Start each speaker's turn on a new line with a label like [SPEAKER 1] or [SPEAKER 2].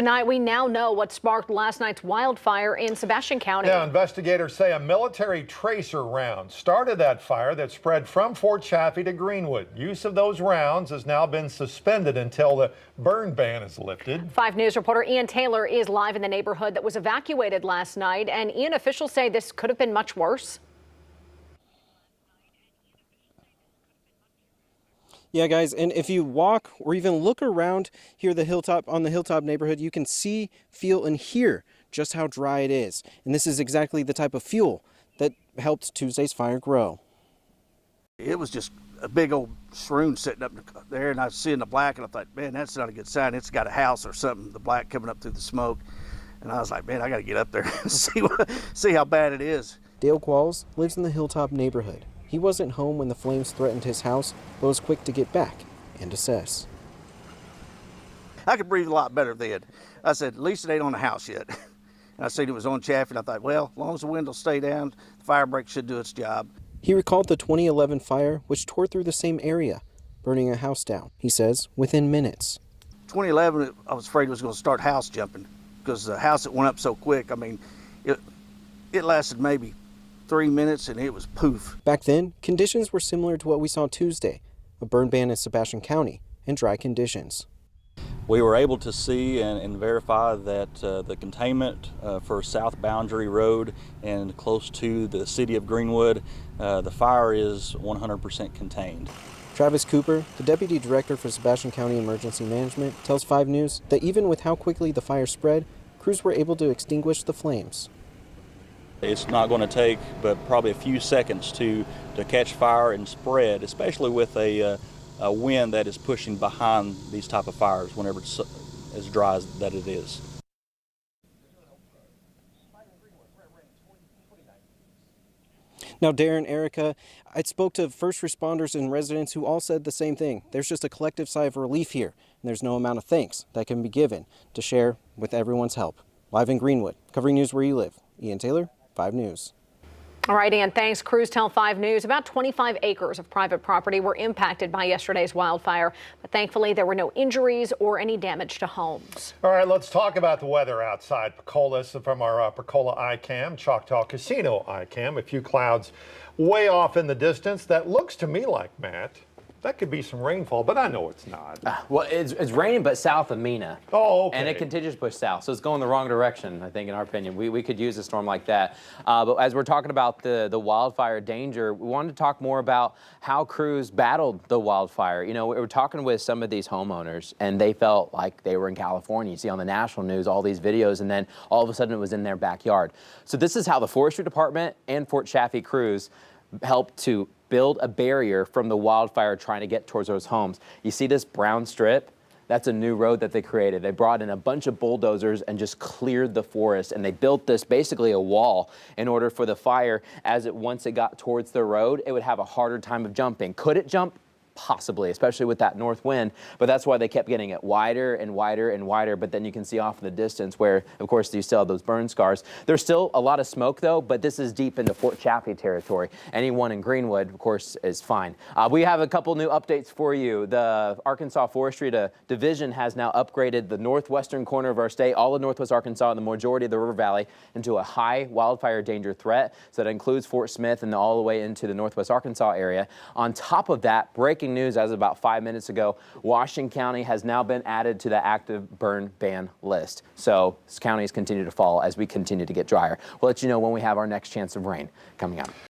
[SPEAKER 1] Tonight, we now know what sparked last night's wildfire in Sebastian County.
[SPEAKER 2] Yeah, investigators say a military tracer round started that fire that spread from Fort Chaffee to Greenwood. Use of those rounds has now been suspended until the burn ban is lifted.
[SPEAKER 1] 5 News reporter Ian Taylor is live in the neighborhood that was evacuated last night. And Ian, officials say this could have been much worse.
[SPEAKER 3] Yeah, guys, and if you walk or even look around here, the hilltop neighborhood, you can see, feel, and hear just how dry it is. And this is exactly the type of fuel that helped Tuesday's fire grow.
[SPEAKER 4] It was just a big old shroom sitting up there, and I was seeing the black, and I thought, man, that's not a good sign. It's got a house or something, the black coming up through the smoke. And I was like, man, I got to get up there and see how bad it is.
[SPEAKER 3] Dale Qualls lives in the hilltop neighborhood. He wasn't home when the flames threatened his house, but was quick to get back and assess.
[SPEAKER 4] I could breathe a lot better then. I said, at least it ain't on the house yet. And I seen it was on Chaffee, and I thought, well, as long as the wind will stay down, the fire break should do its job.
[SPEAKER 3] He recalled the 2011 fire, which tore through the same area, burning a house down, he says, within minutes.
[SPEAKER 4] 2011, I was afraid it was going to start house jumping because the house that went up so quick, I mean, it lasted maybe 3 minutes and it was poof.
[SPEAKER 3] Back then, conditions were similar to what we saw Tuesday, a burn ban in Sebastian County and dry conditions.
[SPEAKER 5] We were able to see and verify that the containment for South Boundary Road and close to the city of Greenwood, the fire is 100% contained.
[SPEAKER 3] Travis Cooper, the Deputy Director for Sebastian County Emergency Management, tells 5 News that even with how quickly the fire spread, crews were able to extinguish the flames.
[SPEAKER 5] It's not going to take but probably a few seconds to catch fire and spread, especially with a wind that is pushing behind these type of fires whenever it's as dry as that it is.
[SPEAKER 3] Now, Darren, Erica, I spoke to first responders and residents who all said the same thing. There's just a collective sigh of relief here, and there's no amount of thanks that can be given to share with everyone's help. Live in Greenwood, covering news where you live, Ian Taylor, 5 News.
[SPEAKER 1] All right, Ian, thanks. Crews tell 5 News about 25 acres of private property were impacted by yesterday's wildfire, but thankfully there were no injuries or any damage to homes.
[SPEAKER 2] All right, let's talk about the weather outside Pensacola. This is from our Pensacola iCam, Choctaw Casino iCam. A few clouds way off in the distance. That looks to me like, Matt, that could be some rainfall, but I know it's not.
[SPEAKER 6] Well, it's raining, but south of Mena.
[SPEAKER 2] Oh, okay.
[SPEAKER 6] And it continues to push south, so it's going the wrong direction, I think, in our opinion. We could use a storm like that. But as we're talking about the wildfire danger, we wanted to talk more about how crews battled the wildfire. You know, we were talking with some of these homeowners, and they felt like they were in California. You see on the national news all these videos, and then all of a sudden it was in their backyard. So this is how the Forestry Department and Fort Chaffee crews helped to build a barrier from the wildfire trying to get towards those homes. You see this brown strip? That's a new road that they created. They brought in a bunch of bulldozers and just cleared the forest, and they built this basically a wall in order for the fire, once it got towards the road, it would have a harder time of jumping. Could it jump? Possibly, especially with that north wind, but that's why they kept getting it wider and wider and wider. But then you can see off in the distance where, of course, you still have those burn scars. There's still a lot of smoke, though, but this is deep into Fort Chaffee territory. Anyone in Greenwood, of course, is fine. We have a couple new updates for you. The Arkansas Forestry Division has now upgraded the northwestern corner of our state, all of northwest Arkansas and the majority of the River Valley, into a high wildfire danger threat. So that includes Fort Smith and all the way into the northwest Arkansas area. On top of that, breaking news as of about 5 minutes ago, Washington County has now been added to the active burn ban list. So counties continue to fall as we continue to get drier. We'll let you know when we have our next chance of rain coming up.